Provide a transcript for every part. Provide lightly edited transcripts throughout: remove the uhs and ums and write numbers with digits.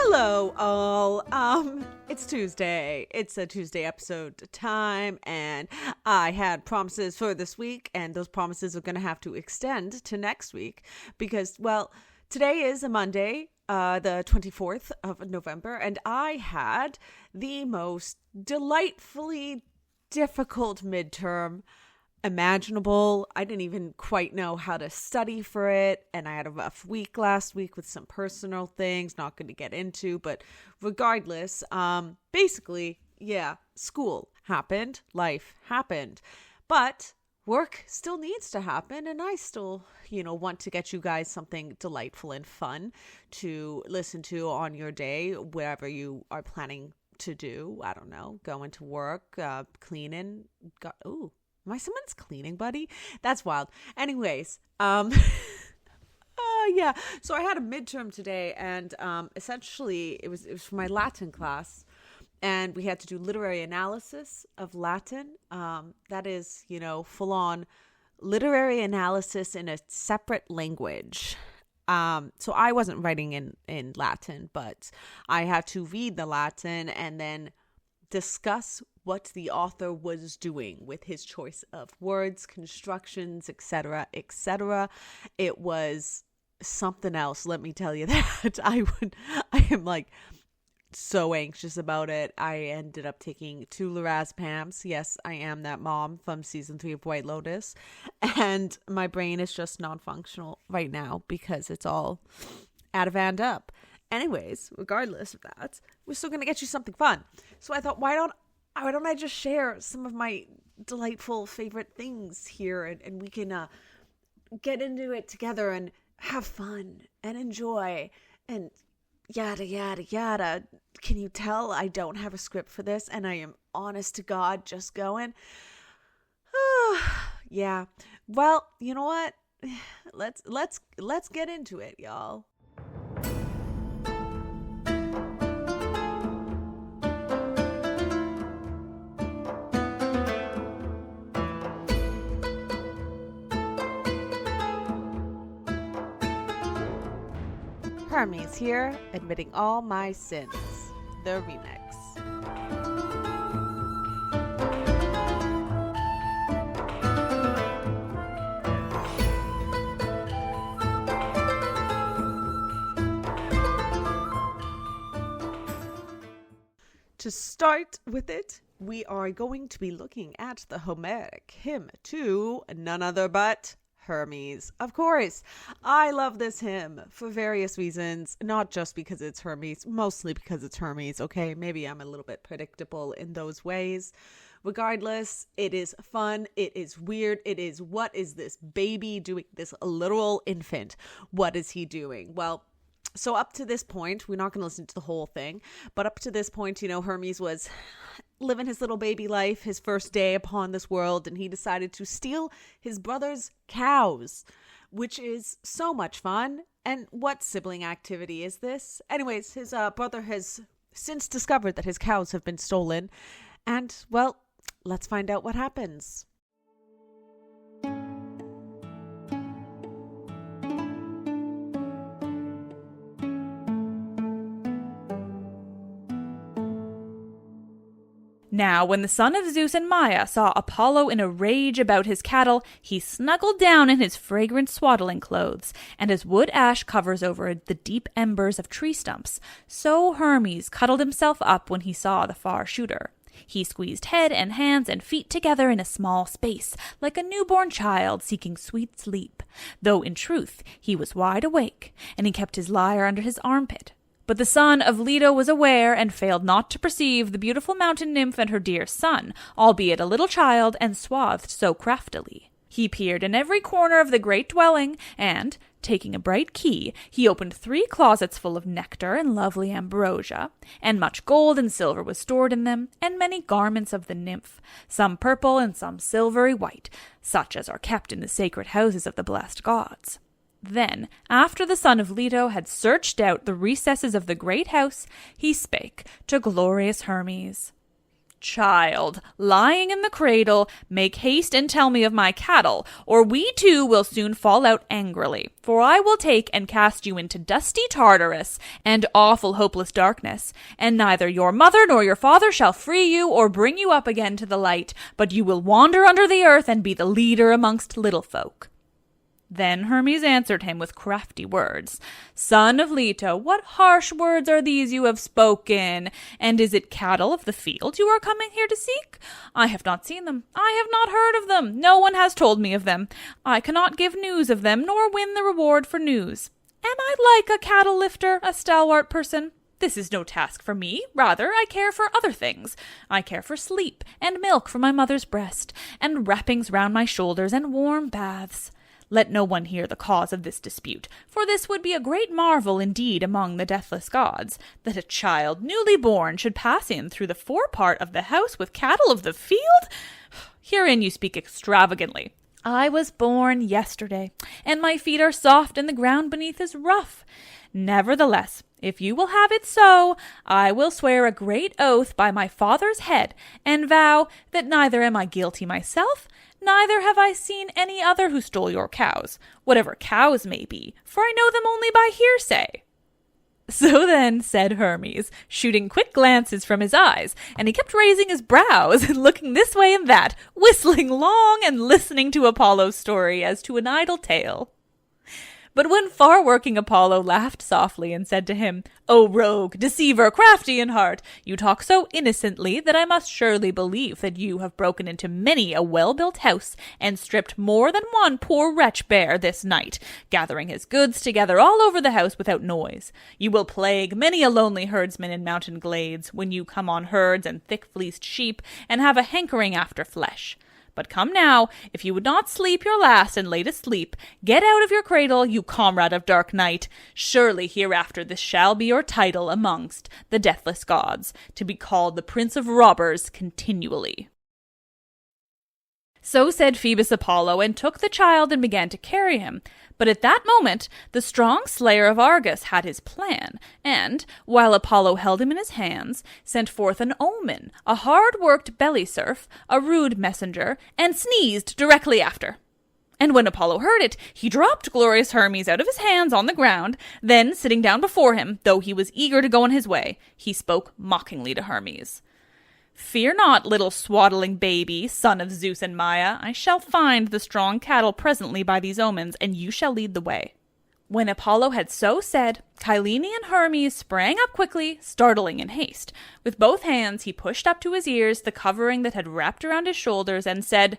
Hello, all. It's Tuesday. It's a Tuesday episode time, and I had promises for this week, and those promises are going to have to extend to next week because, well, today is a Monday, the 24th of November, and I had the most delightfully difficult midterm imaginable. I didn't even quite know how to study for it, and I had a rough week last week with some personal things, not going to get into, but regardless, basically, yeah, school happened, life happened, but work still needs to happen, and I still, want to get you guys something delightful and fun to listen to on your day, wherever you are planning to do. I don't know, going to work, cleaning, am I someone's cleaning buddy? That's wild. Anyways, yeah. So I had a midterm today, and essentially it was for my Latin class, and we had to do literary analysis of Latin. That is, full on literary analysis in a separate language. So I wasn't writing in Latin, but I had to read the Latin and then discuss what the author was doing with his choice of words, constructions, etc., etc. It was something else, let me tell you that. I am like so anxious about it. I ended up taking 2 lorazepams. Yes, I am that mom from season 3 of White Lotus, and my brain is just non-functional right now because it's all out of and up. Anyways, regardless of that, we're still going to get you something fun. So I thought, why don't I just share some of my delightful favorite things here, and we can get into it together and have fun and enjoy and yada, yada, yada. Can you tell I don't have a script for this, and I am honest to God just going, yeah. Well, you know what? Let's get into it, y'all. Hermes here, admitting all my sins. The remix. To start with it, we are going to be looking at the Homeric Hymn to none other but Hermes. Of course, I love this hymn for various reasons, not just because it's Hermes, mostly because it's Hermes, okay? Maybe I'm a little bit predictable in those ways. Regardless, it is fun, it is weird, it is, what is this baby doing, this literal infant? What is he doing? Well, so up to this point, we're not going to listen to the whole thing, but up to this point, Hermes was living his little baby life, his first day upon this world, and he decided to steal his brother's cows, which is so much fun. And what sibling activity is this? Anyways, his brother has since discovered that his cows have been stolen, and, well, let's find out what happens. Now, when the son of Zeus and Maia saw Apollo in a rage about his cattle, he snuggled down in his fragrant swaddling clothes, and as wood ash covers over the deep embers of tree stumps, so Hermes cuddled himself up when he saw the far shooter. He squeezed head and hands and feet together in a small space, like a newborn child seeking sweet sleep, though in truth he was wide awake, and he kept his lyre under his armpit. But the son of Leto was aware and failed not to perceive the beautiful mountain nymph and her dear son, albeit a little child and swathed so craftily. He peered in every corner of the great dwelling, and, taking a bright key, he opened 3 closets full of nectar and lovely ambrosia, and much gold and silver was stored in them, and many garments of the nymph, some purple and some silvery white, such as are kept in the sacred houses of the blessed gods. Then, after the son of Leto had searched out the recesses of the great house, he spake to glorious Hermes. Child, lying in the cradle, make haste and tell me of my cattle, or we two will soon fall out angrily. For I will take and cast you into dusty Tartarus and awful hopeless darkness, and neither your mother nor your father shall free you or bring you up again to the light, but you will wander under the earth and be the leader amongst little folk. Then Hermes answered him with crafty words. Son of Leto, what harsh words are these you have spoken? And is it cattle of the field you are coming here to seek? I have not seen them. I have not heard of them. No one has told me of them. I cannot give news of them, nor win the reward for news. Am I like a cattle lifter, a stalwart person? This is no task for me. Rather, I care for other things. I care for sleep, and milk from my mother's breast, and wrappings round my shoulders, and warm baths. Let no one hear the cause of this dispute, for this would be a great marvel indeed among the deathless gods, that a child newly born should pass in through the forepart of the house with cattle of the field. Herein you speak extravagantly. I was born yesterday, and my feet are soft, and the ground beneath is rough. Nevertheless, if you will have it so, I will swear a great oath by my father's head, and vow that neither am I guilty myself, neither have I seen any other who stole your cows, whatever cows may be, for I know them only by hearsay. So then, said Hermes, shooting quick glances from his eyes, and he kept raising his brows and looking this way and that, whistling long and listening to Apollo's story as to an idle tale. But when far-working Apollo laughed softly and said to him, O rogue, deceiver, crafty in heart, you talk so innocently that I must surely believe that you have broken into many a well-built house and stripped more than one poor wretch bare this night, gathering his goods together all over the house without noise. You will plague many a lonely herdsman in mountain glades when you come on herds and thick-fleeced sheep and have a hankering after flesh. But come now, if you would not sleep your last and latest sleep, get out of your cradle, you comrade of dark night. Surely hereafter this shall be your title amongst the deathless gods, to be called the Prince of Robbers continually. So said Phoebus Apollo, and took the child and began to carry him. But at that moment the strong slayer of Argus had his plan, and, while Apollo held him in his hands, sent forth an omen, a hard-worked belly-serf, a rude messenger, and sneezed directly after. And when Apollo heard it, he dropped glorious Hermes out of his hands on the ground. Then, sitting down before him, though he was eager to go on his way, he spoke mockingly to Hermes. Fear not, little swaddling baby, son of Zeus and Maia. I shall find the strong cattle presently by these omens, and you shall lead the way. When Apollo had so said, Cyllene and Hermes sprang up quickly, startling in haste. With both hands he pushed up to his ears the covering that had wrapped around his shoulders, and said,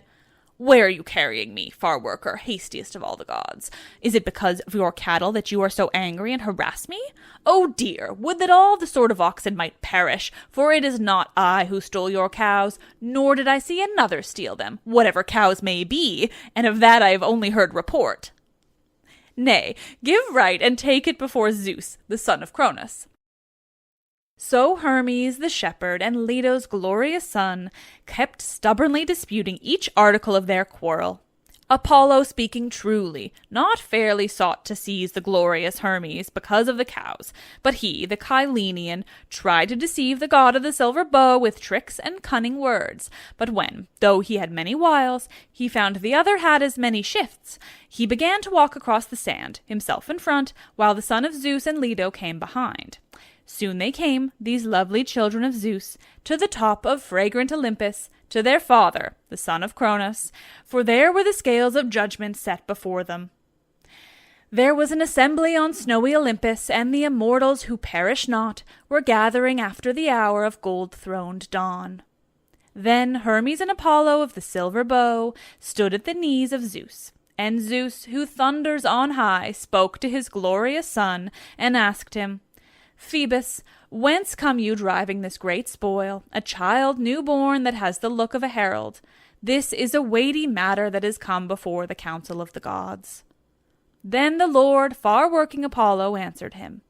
Where are you carrying me, far-worker, hastiest of all the gods? Is it because of your cattle that you are so angry and harass me? Oh dear, would that all the sort of oxen might perish, for it is not I who stole your cows, nor did I see another steal them, whatever cows may be, and of that I have only heard report. Nay, give right and take it before Zeus, the son of Cronus. So Hermes, the shepherd, and Leto's glorious son kept stubbornly disputing each article of their quarrel. Apollo, speaking truly, not fairly sought to seize the glorious Hermes because of the cows, but he, the Cyllenian, tried to deceive the god of the silver bow with tricks and cunning words. But when, though he had many wiles, he found the other had as many shifts, he began to walk across the sand, himself in front, while the son of Zeus and Leto came behind. Soon they came, these lovely children of Zeus, to the top of fragrant Olympus, to their father, the son of Cronus, for there were the scales of judgment set before them. There was an assembly on snowy Olympus, and the immortals who perish not were gathering after the hour of gold-throned dawn. Then Hermes and Apollo of the silver bow stood at the knees of Zeus, and Zeus, who thunders on high, spoke to his glorious son, and asked him, Phoebus, whence come you driving this great spoil, a child new-born that has the look of a herald? This is a weighty matter that is come before the council of the gods. Then the lord, far-working Apollo, answered him,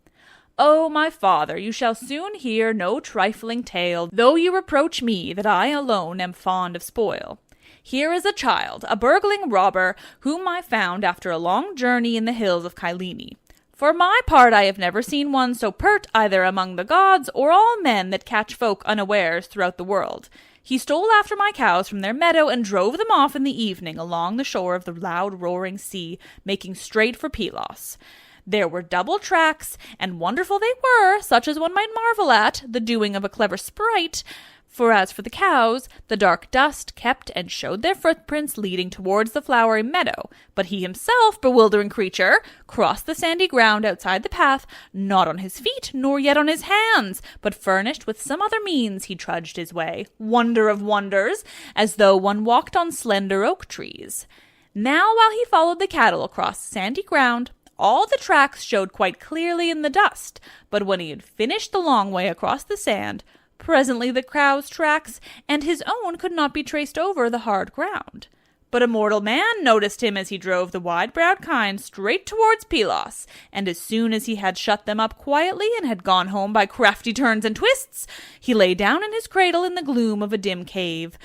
O my father, you shall soon hear no trifling tale, though you reproach me that I alone am fond of spoil. Here is a child, a burgling robber, whom I found after a long journey in the hills of Cyllene. For my part, I have never seen one so pert either among the gods or all men that catch folk unawares throughout the world. He stole after my cows from their meadow and drove them off in the evening along the shore of the loud roaring sea, making straight for Pylos. There were double tracks, and wonderful they were, such as one might marvel at, the doing of a clever sprite. For as for the cows, the dark dust kept and showed their footprints leading towards the flowery meadow, but he himself, bewildering creature, crossed the sandy ground outside the path, not on his feet, nor yet on his hands, but furnished with some other means he trudged his way, wonder of wonders, as though one walked on slender oak trees. Now while he followed the cattle across sandy ground, all the tracks showed quite clearly in the dust, but when he had finished the long way across the sand, presently the cow's tracks and his own could not be traced over the hard ground. But a mortal man noticed him as he drove the wide-browed kine straight towards Pylos, and as soon as he had shut them up quietly and had gone home by crafty turns and twists, he lay down in his cradle in the gloom of a dim cave,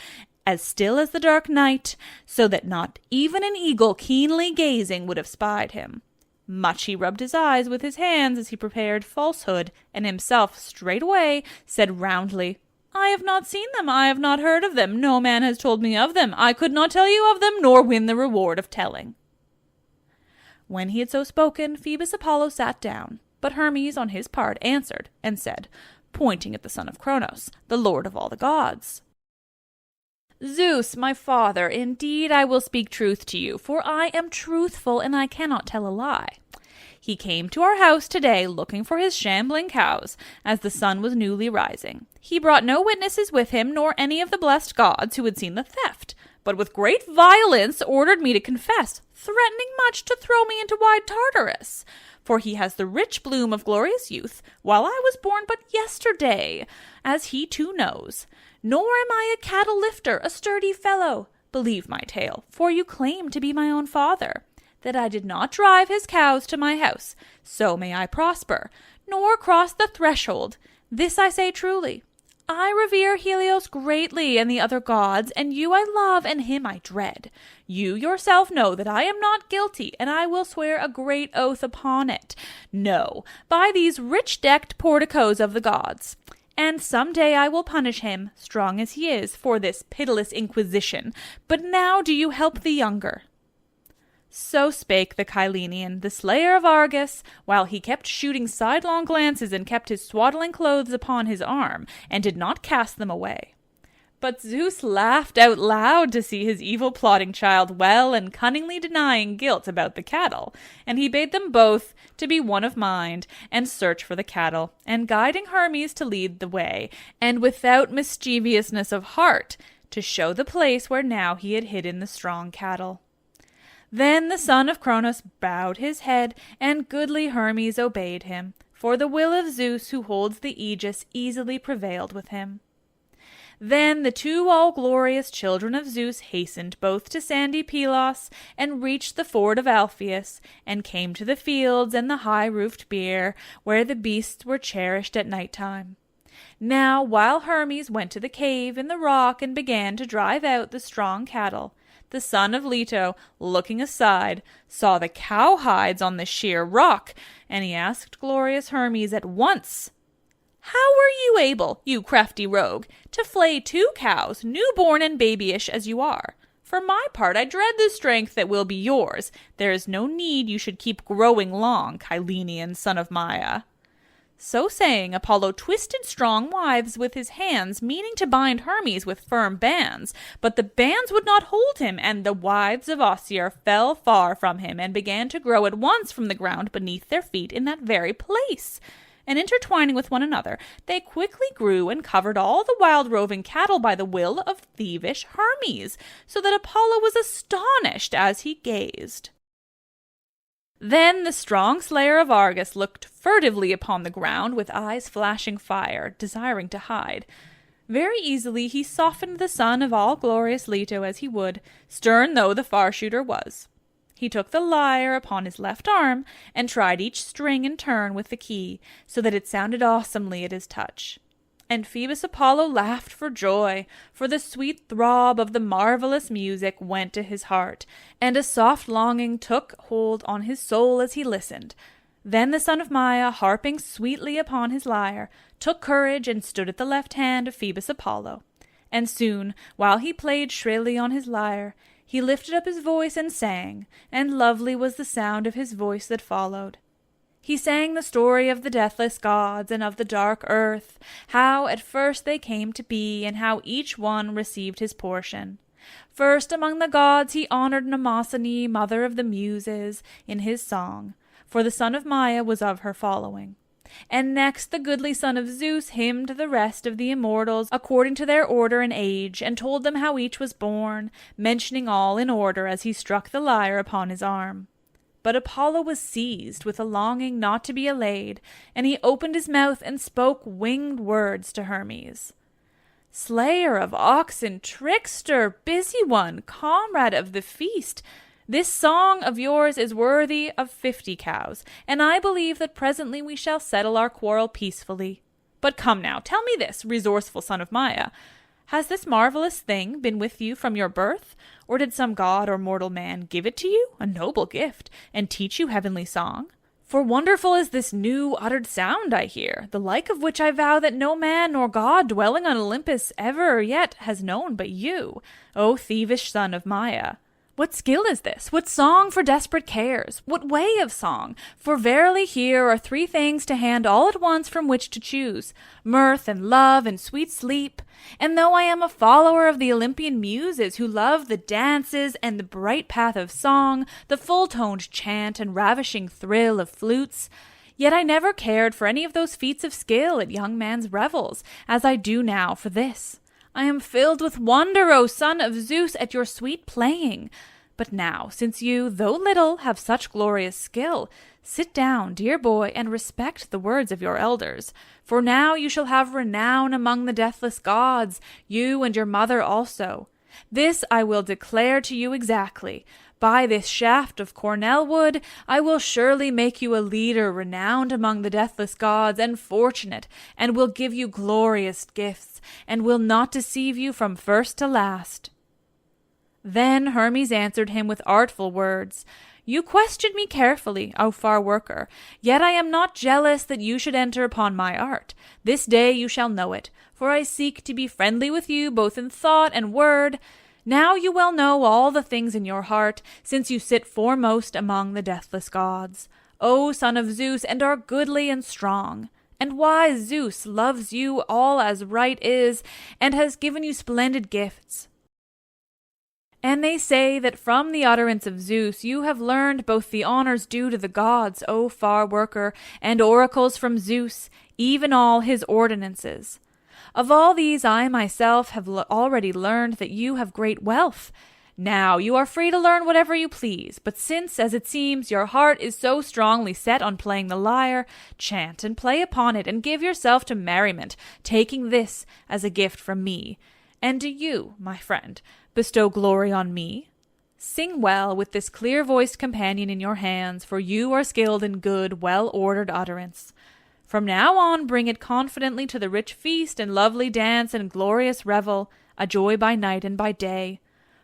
as still as the dark night, so that not even an eagle keenly gazing would have spied him. Much he rubbed his eyes with his hands as he prepared falsehood, and himself straightway said roundly, I have not seen them, I have not heard of them, no man has told me of them, I could not tell you of them, nor win the reward of telling. When he had so spoken, Phoebus Apollo sat down, but Hermes on his part answered, and said, pointing at the son of Cronos, the lord of all the gods, Zeus, my father, indeed I will speak truth to you, for I am truthful and I cannot tell a lie. He came to our house today looking for his shambling cows, as the sun was newly rising. He brought no witnesses with him, nor any of the blessed gods who had seen the theft, but with great violence ordered me to confess, threatening much to throw me into wide Tartarus. For he has the rich bloom of glorious youth, while I was born but yesterday, as he too knows. Nor am I a cattle lifter, a sturdy fellow. Believe my tale, for you claim to be my own father, that I did not drive his cows to my house, so may I prosper, nor cross the threshold. This I say truly. I revere Helios greatly and the other gods, and you I love and him I dread. You yourself know that I am not guilty, and I will swear a great oath upon it. No, by these rich-decked porticos of the gods. And some day I will punish him, strong as he is, for this pitiless inquisition. But now do you help the younger. So spake the Cyllenian, the slayer of Argus, while he kept shooting sidelong glances and kept his swaddling clothes upon his arm, and did not cast them away. But Zeus laughed out loud to see his evil plotting child well and cunningly denying guilt about the cattle, and he bade them both to be one of mind, and search for the cattle, and guiding Hermes to lead the way, and without mischievousness of heart, to show the place where now he had hidden the strong cattle. Then the son of Cronos bowed his head, and goodly Hermes obeyed him, for the will of Zeus who holds the aegis easily prevailed with him. Then the two all-glorious children of Zeus hastened both to sandy Pylos, and reached the ford of Alpheus, and came to the fields and the high-roofed bier, where the beasts were cherished at night-time. Now, while Hermes went to the cave in the rock and began to drive out the strong cattle, the son of Leto, looking aside, saw the cowhides on the sheer rock, and he asked glorious Hermes at once, How were you able, you crafty rogue, to flay 2 cows, new-born and babyish as you are? For my part, I dread the strength that will be yours. There is no need you should keep growing long, Cyllenian son of Maia. So saying, Apollo twisted strong withes with his hands, meaning to bind Hermes with firm bands. But the bands would not hold him, and the withes of Ossier fell far from him, and began to grow at once from the ground beneath their feet in that very place. And intertwining with one another, they quickly grew and covered all the wild roving cattle by the will of thievish Hermes, so that Apollo was astonished as he gazed. Then the strong slayer of Argus looked furtively upon the ground with eyes flashing fire, desiring to hide. Very easily he softened the son of all-glorious Leto as he would, stern though the far-shooter was. He took the lyre upon his left arm, and tried each string in turn with the key, so that it sounded awesomely at his touch. And Phoebus Apollo laughed for joy, for the sweet throb of the marvelous music went to his heart, and a soft longing took hold on his soul as he listened. Then the son of Maia, harping sweetly upon his lyre, took courage and stood at the left hand of Phoebus Apollo. And soon, while he played shrilly on his lyre, he lifted up his voice and sang, and lovely was the sound of his voice that followed. He sang the story of the deathless gods and of the dark earth, how at first they came to be, and how each one received his portion. First among the gods he honored Mnemosyne, mother of the Muses, in his song, for the son of Maia was of her following. And next the goodly son of Zeus hymned the rest of the immortals according to their order and age, and told them how each was born, mentioning all in order as he struck the lyre upon his arm. But Apollo was seized with a longing not to be allayed, and he opened his mouth and spoke winged words to Hermes. "Slayer of oxen, trickster, busy one, comrade of the feast, this song of yours is worthy of 50 cows, and I believe that presently we shall settle our quarrel peacefully. But come now, tell me this, resourceful son of Maia. Has this marvelous thing been with you from your birth, or did some god or mortal man give it to you, a noble gift, and teach you heavenly song? For wonderful is this new uttered sound I hear, the like of which I vow that no man nor god dwelling on Olympus ever yet has known but you, O thievish son of Maia. What skill is this? What song for desperate cares? What way of song? For verily here are 3 things to hand all at once from which to choose, mirth and love and sweet sleep. And though I am a follower of the Olympian muses who love the dances and the bright path of song, the full-toned chant and ravishing thrill of flutes, yet I never cared for any of those feats of skill at young man's revels, as I do now for this. I am filled with wonder, O son of Zeus, at your sweet playing. But now, since you, though little, have such glorious skill, sit down, dear boy, and respect the words of your elders. For now you shall have renown among the deathless gods, you and your mother also. This I will declare to you exactly. By this shaft of cornel wood, I will surely make you a leader renowned among the deathless gods and fortunate, and will give you glorious gifts, and will not deceive you from first to last." Then Hermes answered him with artful words, "You questioned me carefully, O far worker, yet I am not jealous that you should enter upon my art. This day you shall know it, for I seek to be friendly with you both in thought and word. Now you well know all the things in your heart, since you sit foremost among the deathless gods, O son of Zeus, and are goodly and strong. And wise Zeus loves you all as right is, and has given you splendid gifts. And they say that from the utterance of Zeus you have learned both the honors due to the gods, O far worker, and oracles from Zeus, even all his ordinances. Of all these I myself have already learned that you have great wealth. Now you are free to learn whatever you please, but since, as it seems, your heart is so strongly set on playing the lyre, chant and play upon it, and give yourself to merriment, taking this as a gift from me. And do you, my friend, bestow glory on me? Sing well with this clear-voiced companion in your hands, for you are skilled in good, well-ordered utterance. From now on bring it confidently to the rich feast and lovely dance and glorious revel, a joy by night and by day.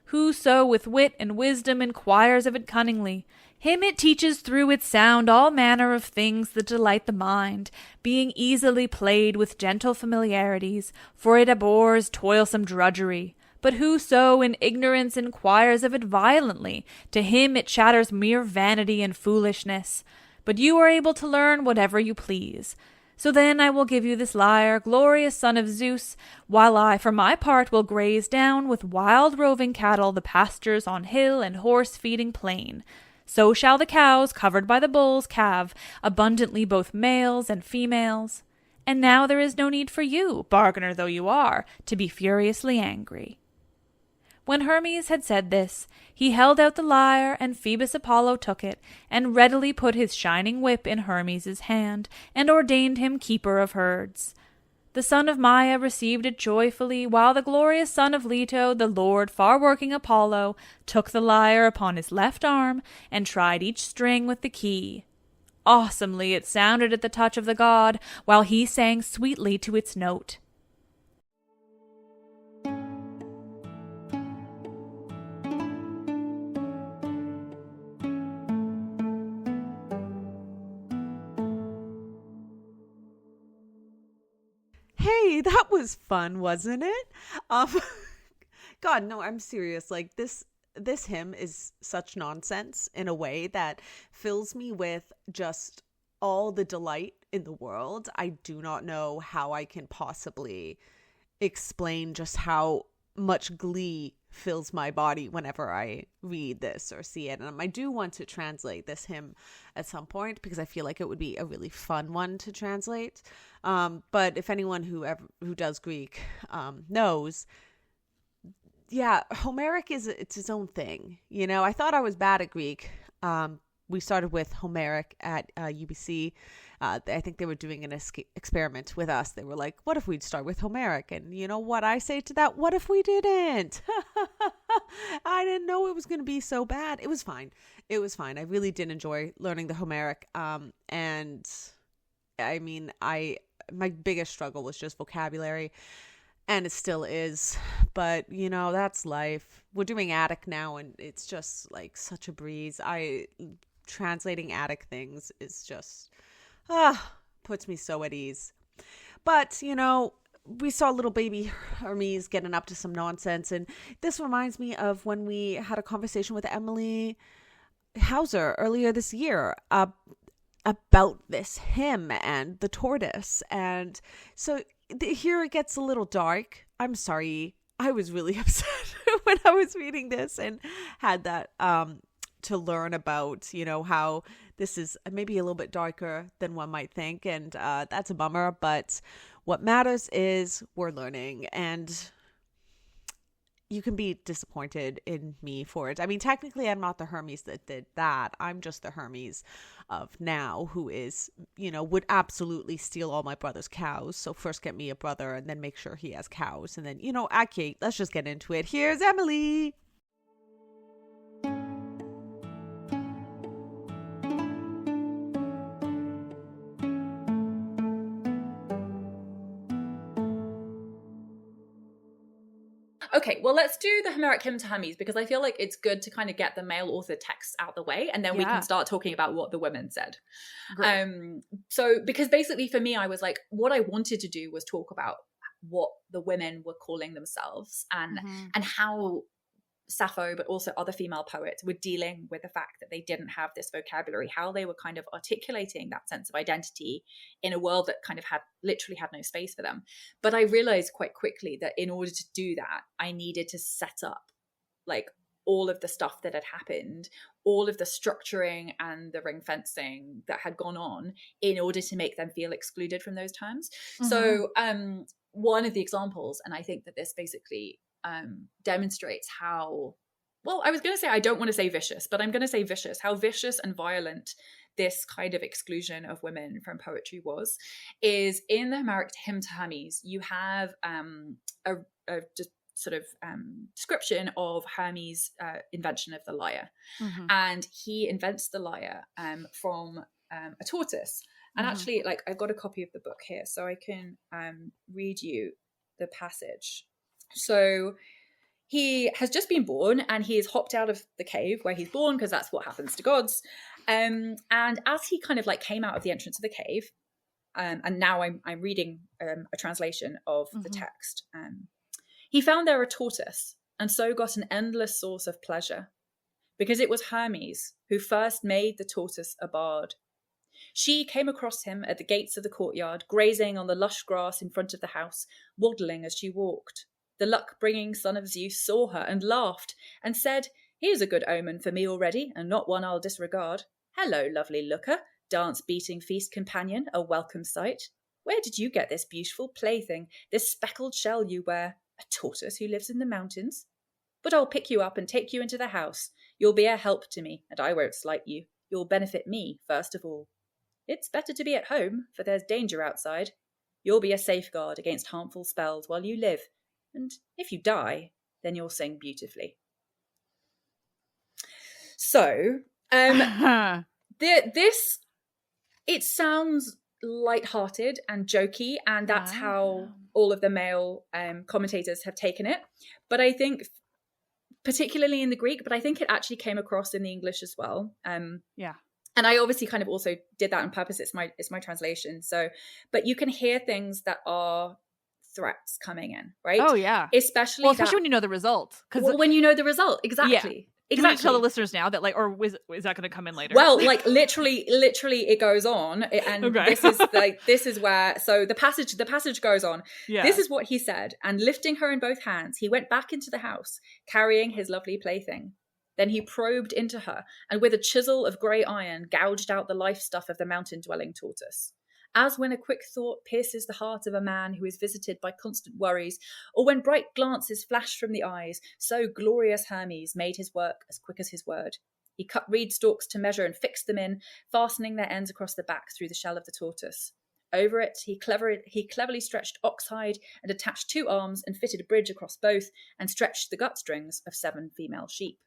Whoso with wit and wisdom inquires of it cunningly, him it teaches through its sound all manner of things that delight the mind, being easily played with gentle familiarities, for it abhors toilsome drudgery. But whoso in ignorance inquires of it violently, to him it chatters mere vanity and foolishness. But you are able to learn whatever you please. So then I will give you this lyre, glorious son of Zeus, while I, for my part, will graze down with wild roving cattle the pastures on hill and horse-feeding plain. So shall the cows, covered by the bulls, calve abundantly both males and females. And now there is no need for you, bargainer though you are, to be furiously angry." When Hermes had said this, he held out the lyre, and Phoebus Apollo took it, and readily put his shining whip in Hermes's hand, and ordained him keeper of herds. The son of Maia received it joyfully, while the glorious son of Leto, the lord far-working Apollo, took the lyre upon his left arm, and tried each string with the key. Awesomely it sounded at the touch of the god, while he sang sweetly to its note. Hey, that was fun, wasn't it? Um, God, no, I'm serious. Like this hymn is such nonsense in a way that fills me with just all the delight in the world. I do not know how I can possibly explain just how much glee fills my body whenever I read this or see it. And I do want to translate this hymn at some point because I feel like it would be a really fun one to translate. But if anyone who does Greek knows, yeah, Homeric it's its own thing. You know, I thought I was bad at Greek. We started with Homeric at UBC. I think they were doing an experiment with us. They were like, what if we'd start with Homeric? And you know what I say to that? What if we didn't? I didn't know it was going to be so bad. It was fine. It was fine. I really did enjoy learning the Homeric. And I mean, my biggest struggle was just vocabulary. And it still is. But, you know, that's life. We're doing Attic now, and it's just like such a breeze. Translating Attic things is just puts me so at ease. But, you know, we saw little baby Hermes getting up to some nonsense, and this reminds me of when we had a conversation with Emily Hauser earlier this year about this hymn and the tortoise. And so here it gets a little dark. I'm sorry. I was really upset when I was reading this and had that to learn about, you know, how this is maybe a little bit darker than one might think. And that's a bummer. But what matters is we're learning, and you can be disappointed in me for it. I mean, technically, I'm not the Hermes that did that. I'm just the Hermes of now who is, you know, would absolutely steal all my brother's cows. So first get me a brother and then make sure he has cows. And then, you know, okay, let's just get into it. Here's Emily. Okay, well, let's do the Homeric Hymn to Hermes, because I feel like it's good to kind of get the male author texts out the way, and then we can start talking about what the women said. So, because basically for me, I was like, what I wanted to do was talk about what the women were calling themselves, and how Sappho, but also other female poets, were dealing with the fact that they didn't have this vocabulary, how they were kind of articulating that sense of identity in a world that kind of literally had no space for them. But I realized quite quickly that in order to do that, I needed to set up like all of the stuff that had happened, all of the structuring and the ring fencing that had gone on in order to make them feel excluded from those terms. So one of the examples, and I think that this basically demonstrates how, well, I was going to say, I don't want to say vicious, but I'm going to say vicious, how vicious and violent this kind of exclusion of women from poetry is in the Homeric Hymn to Hermes. You have a just sort of description of Hermes' invention of the lyre. And he invents the lyre from a tortoise. And actually, like, I've got a copy of the book here, so I can read you the passage. So he has just been born, and he is hopped out of the cave where he's born, because that's what happens to gods. And as he kind of like came out of the entrance of the cave, and now I'm reading a translation of the text, he found there a tortoise, and so got an endless source of pleasure, because it was Hermes who first made the tortoise a bard. She came across him at the gates of the courtyard, grazing on the lush grass in front of the house, waddling as she walked. The luck-bringing son of Zeus saw her and laughed, and said, "Here's a good omen for me already, and not one I'll disregard. Hello, lovely looker, dance-beating feast companion, a welcome sight. Where did you get this beautiful plaything, this speckled shell you wear? A tortoise who lives in the mountains? But I'll pick you up and take you into the house. You'll be a help to me, and I won't slight you. You'll benefit me first of all. It's better to be at home, for there's danger outside. You'll be a safeguard against harmful spells while you live, and if you die, then you'll sing beautifully." So, this, it sounds lighthearted and jokey, and that's how all of the male commentators have taken it. But I think, particularly in the Greek, but I think it actually came across in the English as well. And I obviously kind of also did that on purpose. It's my translation. So, but you can hear things that are threats coming in, right? Oh yeah. Especially when you know the result. Because when you know the result, exactly. Do you need to tell the listeners now that, like, or is that going to come in later? Well, like literally it goes on, and Okay. this is where, so the passage goes on. Yeah. This is what he said, and lifting her in both hands, he went back into the house, carrying his lovely plaything. Then he probed into her, and with a chisel of grey iron, gouged out the life stuff of the mountain-dwelling tortoise. As when a quick thought pierces the heart of a man who is visited by constant worries, or when bright glances flash from the eyes, so glorious Hermes made his work as quick as his word. He cut reed stalks to measure and fixed them in, fastening their ends across the back through the shell of the tortoise. Over it, he cleverly stretched oxhide and attached 2 arms and fitted a bridge across both and stretched the gut strings of 7 female sheep.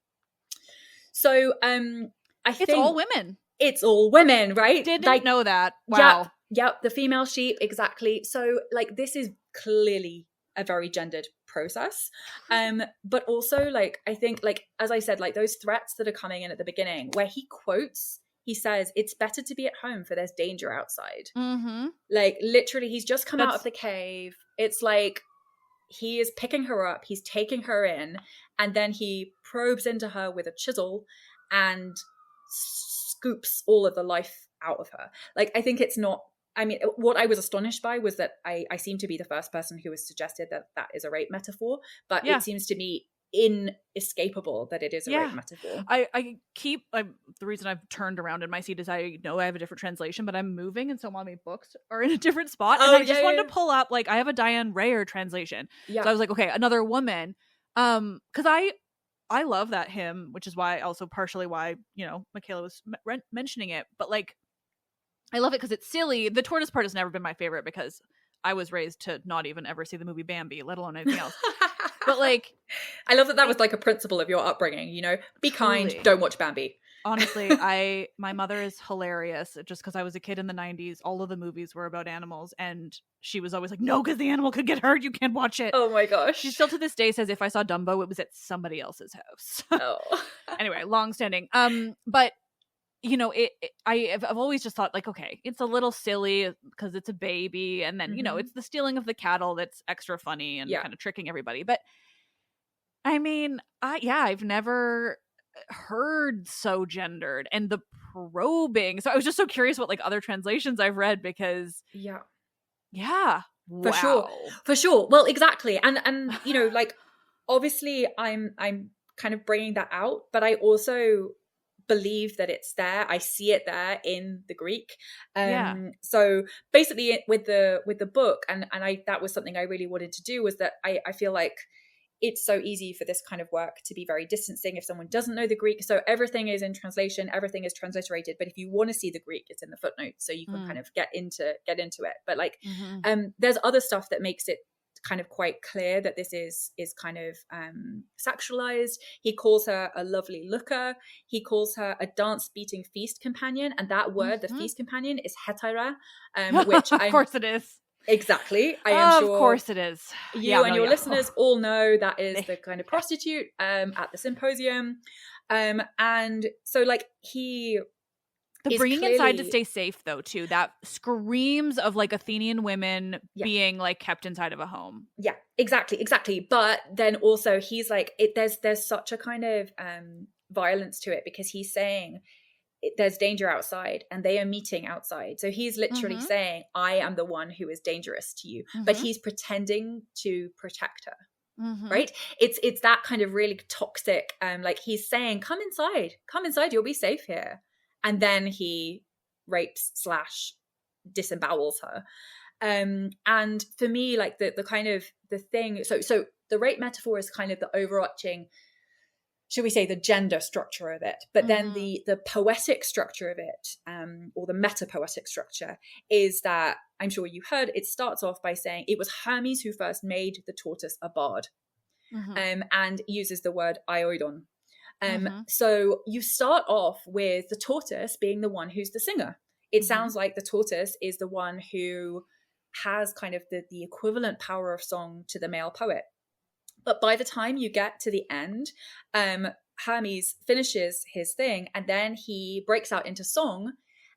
So, I think... It's all women. It's all women, right? Didn't know that. Wow. Yep, the female sheep, exactly. So, like, this is clearly a very gendered process. But also, like, I think, like, as I said, like, those threats that are coming in at the beginning, where he says, it's better to be at home for there's danger outside. Mm-hmm. Like, literally, he's just come out of the cave. It's like, he is picking her up, he's taking her in, and then he probes into her with a chisel and scoops all of the life out of her. Like, I think it's not, I mean, what I was astonished by was that I seem to be the first person who has suggested that is a rape metaphor, but it seems to me inescapable that it is a rape metaphor. I keep, the reason I've turned around in my seat is I know I have a different translation, but I'm moving, and so my books are in a different spot. And I just wanted to pull up, like, I have a Diane Rayer translation. So I was like, okay, another woman. Because I love that hymn, which is why, also partially why, you know, Michaela was mentioning it. But, like, I love it because it's silly. The tortoise part has never been my favorite because I was raised to not even ever see the movie Bambi, let alone anything else. But, like, I love that was like a principle of your upbringing, you know, be kind, don't watch Bambi. Honestly, my mother is hilarious. Just because I was a kid in the 90s, all of the movies were about animals, and she was always like, no, because the animal could get hurt, you can't watch it. Oh my gosh. She still to this day says if I saw Dumbo, it was at somebody else's house. Oh. Anyway, long-standing. But, you know, I've always just thought, like, okay, it's a little silly because it's a baby, and then, you know, it's the stealing of the cattle that's extra funny and kind of tricking everybody. But, I mean, I've never heard so gendered, and the probing. So I was just so curious what, like, other translations I've read, because for sure. Well, exactly. And you know, like, obviously I'm kind of bringing that out, but I also believe that it's there. I see it there in the Greek. So basically with the book, and I that was something I really wanted to do, was that I feel like it's so easy for this kind of work to be very distancing if someone doesn't know the Greek. So everything is in translation, everything is transliterated. But if you want to see the Greek, it's in the footnotes, so you can kind of get into it. But, like, there's other stuff that makes it kind of quite clear that this is kind of sexualized. He calls her a lovely looker. He calls her a dance beating feast companion, and that word, the feast companion, is hetaira, which of course it is. Exactly. I am sure. Of course it is. You and your listeners all know that is the kind of prostitute at the symposium. And so, like, the bringing inside to stay safe, though, too, that screams of, like, Athenian women being, like, kept inside of a home. Yeah, exactly. But then also he's like, there's such a kind of violence to it, because he's saying there's danger outside and they are meeting outside. So he's literally saying, I am the one who is dangerous to you, but he's pretending to protect her. Right? It's that kind of really toxic, like, he's saying, come inside, you'll be safe here. And then he rapes / disembowels her. And for me, like, the kind of the thing, so the rape metaphor is kind of the overarching, should we say, the gender structure of it, but then the poetic structure of it, or the meta-poetic structure, is that, I'm sure you heard, it starts off by saying it was Hermes who first made the tortoise a bard, and uses the word ioidon. So you start off with the tortoise being the one who's the singer. It sounds like the tortoise is the one who has kind of the equivalent power of song to the male poet. But by the time you get to the end, Hermes finishes his thing, and then he breaks out into song,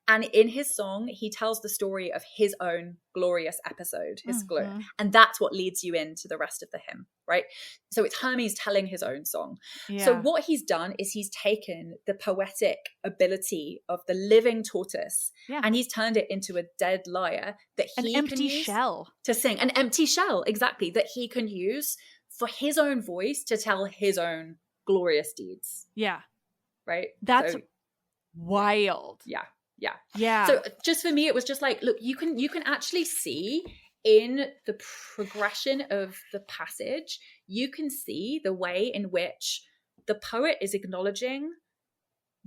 And in his song, he tells the story of his own glorious episode, and that's what leads you into the rest of the hymn, right? So it's Hermes telling his own song. Yeah. So what he's done is he's taken the poetic ability of the living tortoise and he's turned it into a dead lyre that he an empty can use shell to sing. An empty shell, exactly, that he can use for his own voice to tell his own glorious deeds. Yeah. Right? That's wild. Yeah. So just for me, it was just like, look, you can actually see in the progression of the passage, you can see the way in which the poet is acknowledging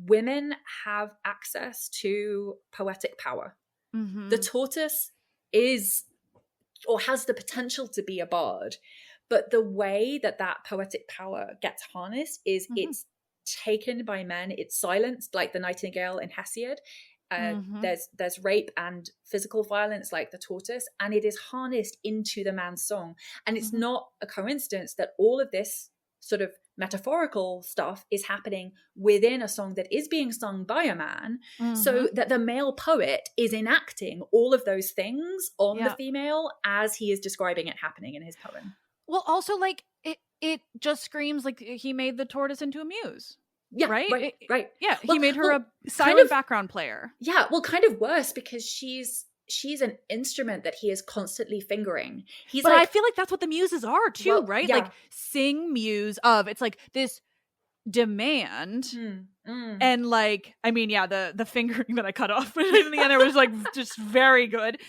women have access to poetic power. The tortoise is, or has the potential to be, a bard, but the way that poetic power gets harnessed is it's taken by men, it's silenced, like the nightingale in Hesiod. There's rape and physical violence like the tortoise, and it is harnessed into the man's song. And it's not a coincidence that all of this sort of metaphorical stuff is happening within a song that is being sung by a man, so that the male poet is enacting all of those things on the female as he is describing it happening in his poem. Well, also, like, it just screams like he made the tortoise into a muse. Yeah, right. Yeah, well, he made her a silent kind of background player. Yeah, well, kind of worse, because she's an instrument that he is constantly fingering. But I feel like that's what the muses are too, right? Yeah. Like, sing muse of, it's like this demand and like, I mean, yeah, the fingering that I cut off in the end, it was like just very good.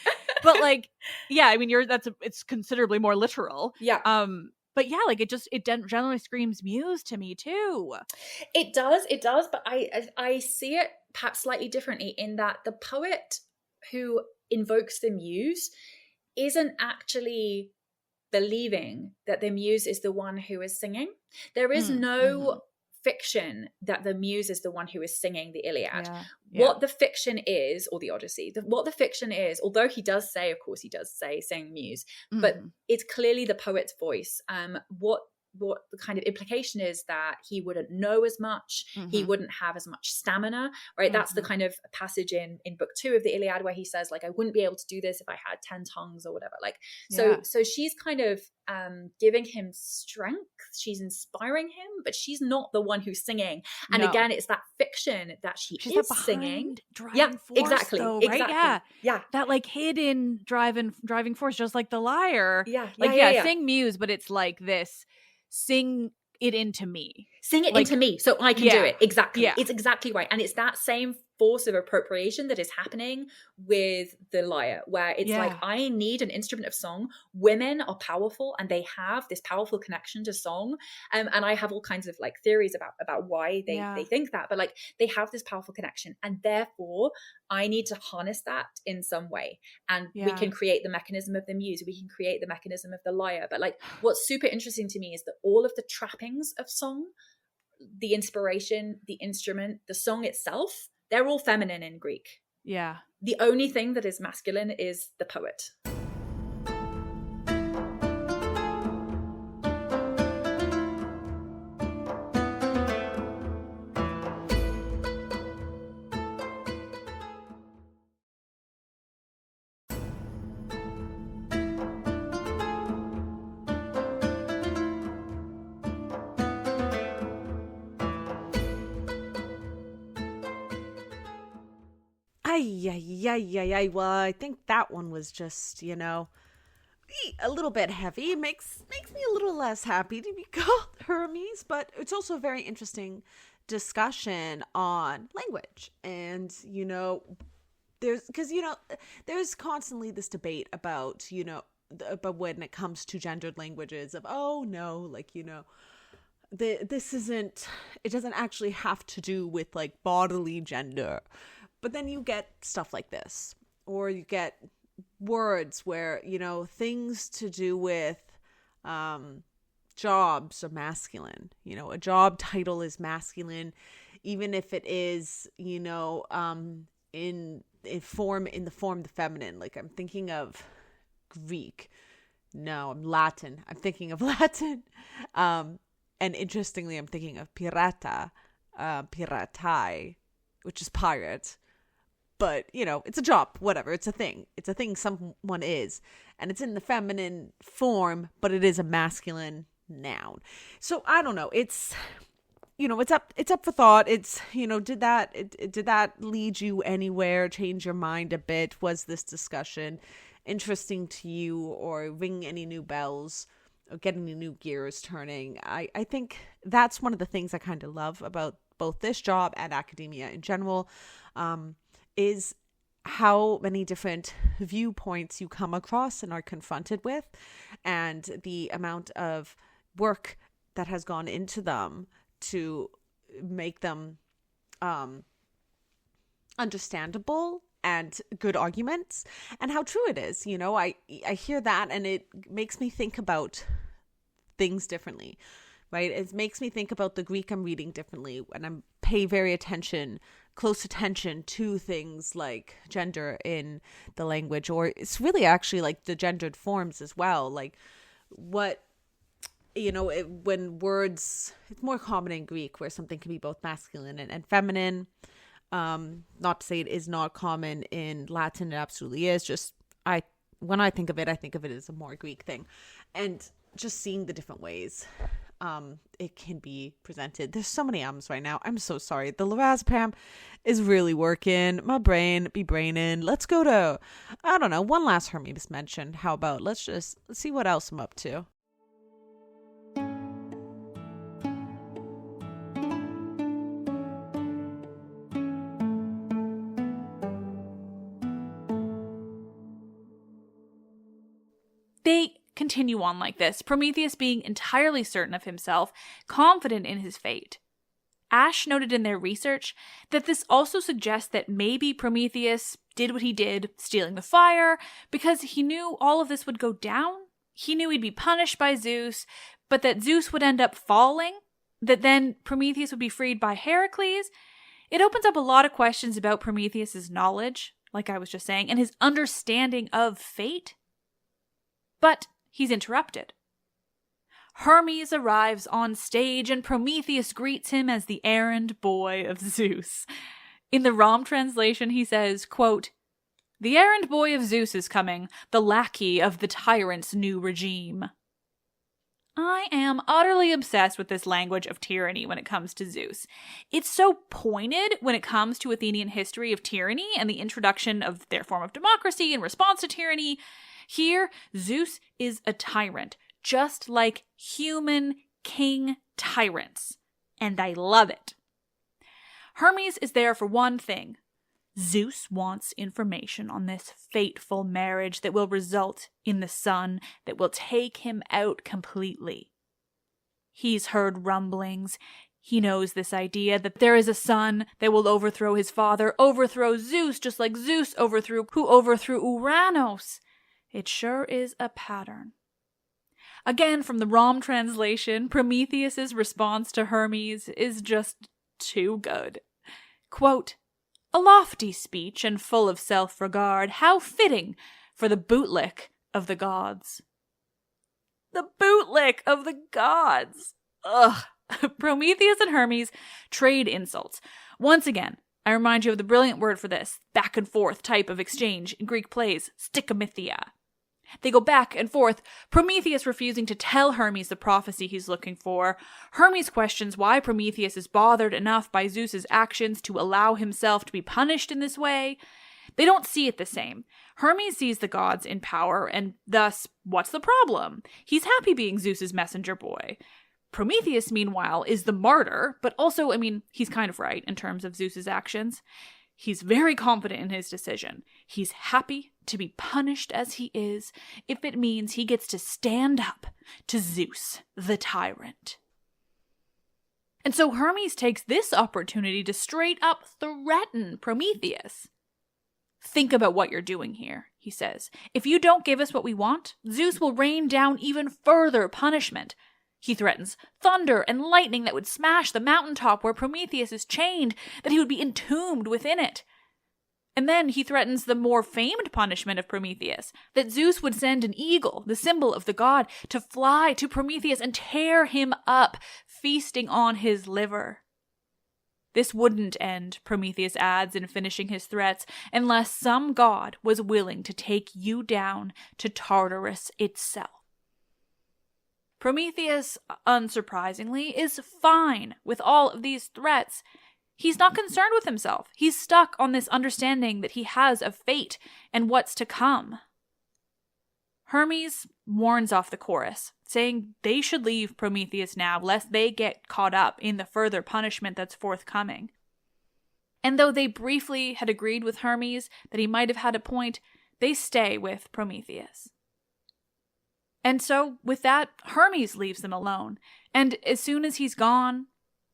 But like, yeah, I mean, it's considerably more literal. Yeah. But yeah, like it generally screams muse to me too. It does, but I see it perhaps slightly differently, in that the poet who invokes the muse isn't actually believing that the muse is the one who is singing. There is no fiction that the muse is the one who is singing the Iliad. What the fiction is, or the Odyssey, what the fiction is, although he does say, of course he does say sing muse, but it's clearly the poet's voice. What the kind of implication is that he wouldn't know as much, he wouldn't have as much stamina, right? That's the kind of passage in book 2 of the Iliad where he says, like, I wouldn't be able to do this if I had 10 tongues or whatever. Like, so she's kind of giving him strength, she's inspiring him, but she's not the one who's singing. And again, it's that fiction that she's is singing. Driving force, exactly, though, right? exactly. Yeah. That like hidden driving force, just like the lyre. Sing muse, but it's like this. Sing it into me. Sing it into me so I can do it. Exactly. It's exactly right. And it's that same force of appropriation that is happening with the lyre, where it's like, I need an instrument of song. Women are powerful and they have this powerful connection to song. And I have all kinds of like theories about why they think that, but like they have this powerful connection, and therefore I need to harness that in some way. And we can create the mechanism of the muse, we can create the mechanism of the lyre. But like, what's super interesting to me is that all of the trappings of song, the inspiration, the instrument, the song itself, they're all feminine in Greek. Yeah. The only thing that is masculine is the poet. Well, I think that one was just, a little bit heavy. It makes me a little less happy to be called Hermes, but it's also a very interesting discussion on language. And, there's constantly this debate about, about when it comes to gendered languages of, oh no, like, this isn't, it doesn't actually have to do with like bodily gender. But then you get stuff like this, or you get words where, things to do with jobs are masculine. A job title is masculine, even if it is, in the form the feminine. Like, I'm thinking of Greek. No, I'm Latin. I'm thinking of Latin. And interestingly, I'm thinking of pirata, piratai, which is pirate. but, it's a job, whatever. It's a thing. It's a thing someone is. And it's in the feminine form, but it is a masculine noun. So I don't know. It's, it's up for thought. It's, did that lead you anywhere, change your mind a bit? Was this discussion interesting to you, or ring any new bells, or get any new gears turning? I think that's one of the things I kind of love about both this job and academia in general, is how many different viewpoints you come across and are confronted with, and the amount of work that has gone into them to make them understandable and good arguments, and how true it is. I hear that, and it makes me think about things differently, right? It makes me think about the Greek I'm reading differently, and I pay very close attention to things like gender in the language, or it's really actually like the gendered forms as well. Like what, when words, it's more common in Greek where something can be both masculine and feminine. Not to say it is not common in Latin. It absolutely is. Just when I think of it as a more Greek thing, and just seeing the different ways it can be presented. There's so many M's right now. I'm so sorry. The lorazepam is really working. My brain be braining. Let's go to, I don't know, one last Hermes mention. How about let's see what else I'm up to. They continue on like this, Prometheus being entirely certain of himself, confident in his fate. Ash noted in their research that this also suggests that maybe Prometheus did what he did, stealing the fire, because he knew all of this would go down. He knew he'd be punished by Zeus, but that Zeus would end up falling, that then Prometheus would be freed by Heracles. It opens up a lot of questions about Prometheus's knowledge, like I was just saying, and his understanding of fate. But he's interrupted. Hermes arrives on stage and Prometheus greets him as the errand boy of Zeus. In the Rom translation, he says, quote, "The errand boy of Zeus is coming, the lackey of the tyrant's new regime." I am utterly obsessed with this language of tyranny when it comes to Zeus. It's so pointed when it comes to Athenian history of tyranny and the introduction of their form of democracy in response to tyranny. Here, Zeus is a tyrant, just like human king tyrants. And I love it. Hermes is there for one thing. Zeus wants information on this fateful marriage that will result in the son that will take him out completely. He's heard rumblings. He knows this idea that there is a son that will overthrow his father, overthrow Zeus, just like Zeus overthrew Uranos. It sure is a pattern. Again, from the Rom translation, Prometheus's response to Hermes is just too good. Quote, "A lofty speech and full of self-regard, how fitting for the bootlick of the gods." The bootlick of the gods! Ugh. Prometheus and Hermes trade insults. Once again, I remind you of the brilliant word for this, back and forth type of exchange in Greek plays, stickamithia. They go back and forth, Prometheus refusing to tell Hermes the prophecy he's looking for. Hermes questions why Prometheus is bothered enough by Zeus's actions to allow himself to be punished in this way. They don't see it the same. Hermes sees the gods in power, and thus, what's the problem? He's happy being Zeus's messenger boy. Prometheus, meanwhile, is the martyr, but also, he's kind of right in terms of Zeus's actions. He's very confident in his decision. He's happy to be punished as he is, if it means he gets to stand up to Zeus, the tyrant. And so Hermes takes this opportunity to straight up threaten Prometheus. "Think about what you're doing here," he says. "If you don't give us what we want, Zeus will rain down even further punishment." He threatens thunder and lightning that would smash the mountaintop where Prometheus is chained, that he would be entombed within it. And then he threatens the more famed punishment of Prometheus, that Zeus would send an eagle, the symbol of the god, to fly to Prometheus and tear him up, feasting on his liver. This wouldn't end, Prometheus adds in finishing his threats, unless some god was willing to take you down to Tartarus itself. Prometheus, unsurprisingly, is fine with all of these threats. He's not concerned with himself. He's stuck on this understanding that he has of fate and what's to come. Hermes warns off the chorus, saying they should leave Prometheus now, lest they get caught up in the further punishment that's forthcoming. And though they briefly had agreed with Hermes that he might have had a point, they stay with Prometheus. And so, with that, Hermes leaves them alone, and as soon as he's gone,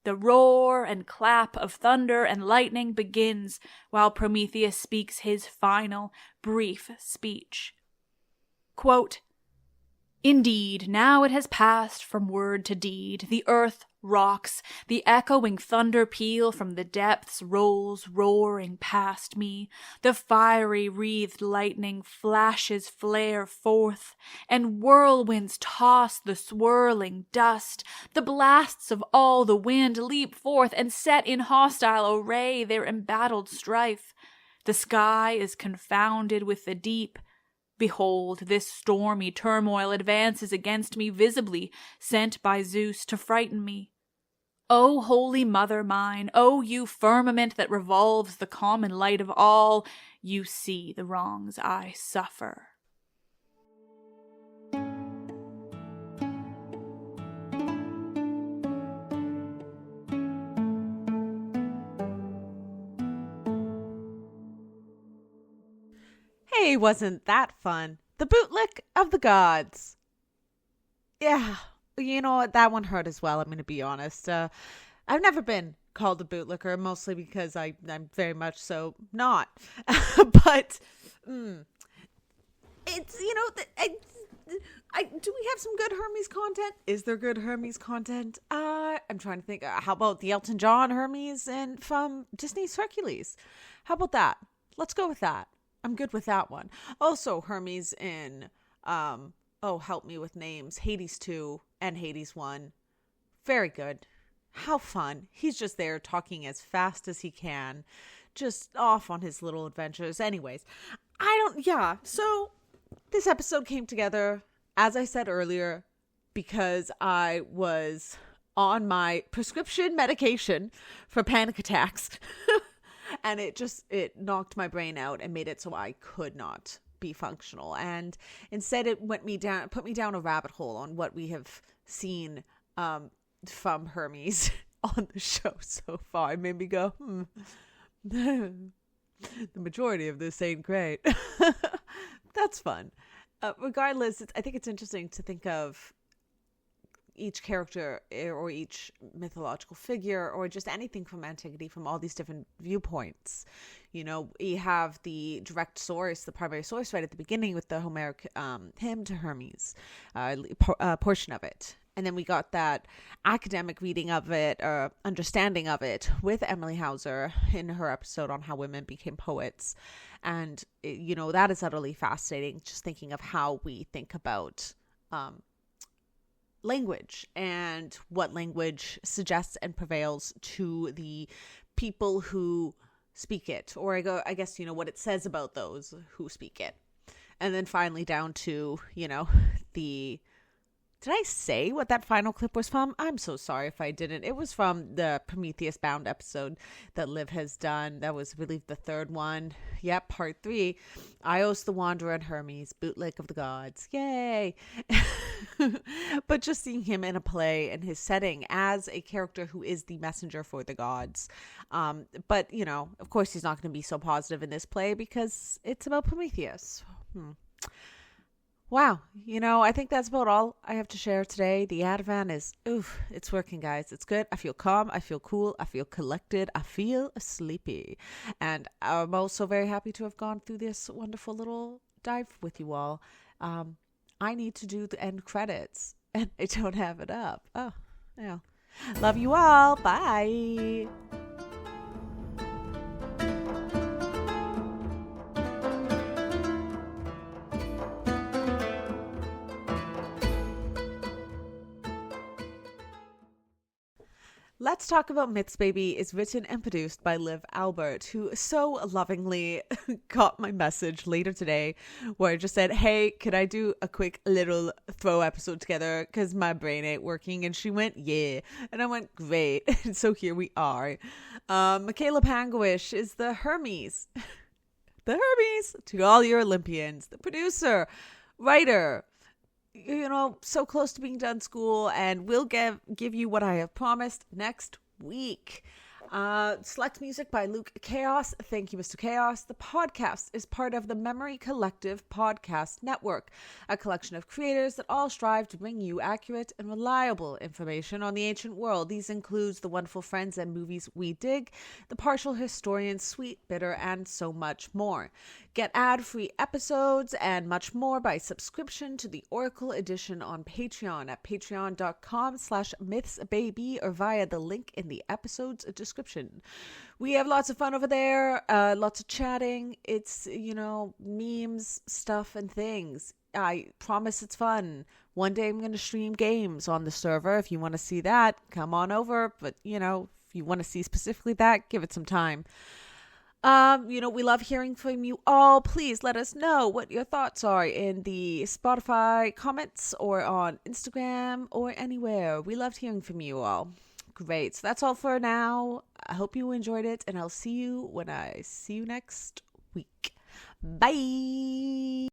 the roar and clap of thunder and lightning begins while Prometheus speaks his final, brief speech. Quote, "Indeed, now it has passed from word to deed. The earth rocks, the echoing thunder peal from the depths rolls roaring past me. The fiery wreathed lightning flashes flare forth, and whirlwinds toss the swirling dust. The blasts of all the wind leap forth and set in hostile array their embattled strife. The sky is confounded with the deep. Behold, this stormy turmoil advances against me visibly, sent by Zeus to frighten me. O holy mother mine, O you firmament that revolves the common light of all, you see the wrongs I suffer." Hey, wasn't that fun? The bootlick of the gods. Yeah, you know what? That one hurt as well, I'm going to be honest. I've never been called a bootlicker, mostly because I'm very much so not. But it's, you know, do we have some good Hermes content? Is there good Hermes content? I'm trying to think. How about the Elton John Hermes and from Disney's Hercules? How about that? Let's go with that. I'm good with that one. Also, Hermes in, help me with names, Hades 2 and Hades 1. Very good. How fun. He's just there talking as fast as he can, just off on his little adventures. Anyways, so this episode came together, as I said earlier, because I was on my prescription medication for panic attacks. And it knocked my brain out and made it so I could not be functional. And instead it put me down a rabbit hole on what we have seen from Hermes on the show so far. It made me go, the majority of this ain't great. That's fun. Regardless, I think it's interesting to think of each character or each mythological figure or just anything from antiquity from all these different viewpoints. You know, we have the direct source, the primary source right at the beginning with the Homeric Hymn to Hermes, portion of it. And then we got that academic reading of it, or understanding of it with Emily Hauser in her episode on how women became poets. And, you know, that is utterly fascinating, just thinking of how we think about language and what language suggests and prevails to the people who speak it, or I guess, you know, what it says about those who speak it. And then finally down to, you know, did I say what that final clip was from? I'm so sorry if I didn't. It was from the Prometheus Bound episode that Liv has done. That was, I believe, the third one. Yep, part 3. Ios the Wanderer and Hermes, bootlick of the gods. Yay! But just seeing him in a play and his setting as a character who is the messenger for the gods. But, you know, of course he's not going to be so positive in this play because it's about Prometheus. Wow. You know, I think that's about all I have to share today. The Ativan is, it's working, guys. It's good. I feel calm. I feel cool. I feel collected. I feel sleepy. And I'm also very happy to have gone through this wonderful little dive with you all. I need to do the end credits and I don't have it up. Oh, yeah. Love you all. Bye. Let's Talk About Myths, Baby is written and produced by Liv Albert, who so lovingly got my message later today where I just said, hey, could I do a quick little throw episode together because my brain ain't working? And she went, yeah. And I went, great. And so here we are. Michaela Panguish is the Hermes. The Hermes to all your Olympians. The producer, writer, so close to being done school, and we'll give you what I have promised next week. Select music by Luke Chaos. Thank you, Mr. Chaos. The podcast is part of the Memory Collective Podcast Network, a collection of creators that all strive to bring you accurate and reliable information on the ancient world. These includes the wonderful friends and movies we dig, the partial historians, sweet, bitter, and so much more. Get ad-free episodes and much more by subscription to the Oracle Edition on Patreon at patreon.com/mythsbaby or via the link in the episode's description. We have lots of fun over there, lots of chatting. It's, memes, stuff, and things. I promise it's fun. One day I'm going to stream games on the server. If you want to see that, come on over. But, if you want to see specifically that, give it some time. We love hearing from you all. Please let us know what your thoughts are in the Spotify comments or on Instagram or anywhere. We loved hearing from you all. Great. So that's all for now. I hope you enjoyed it, and I'll see you when I see you next week. Bye.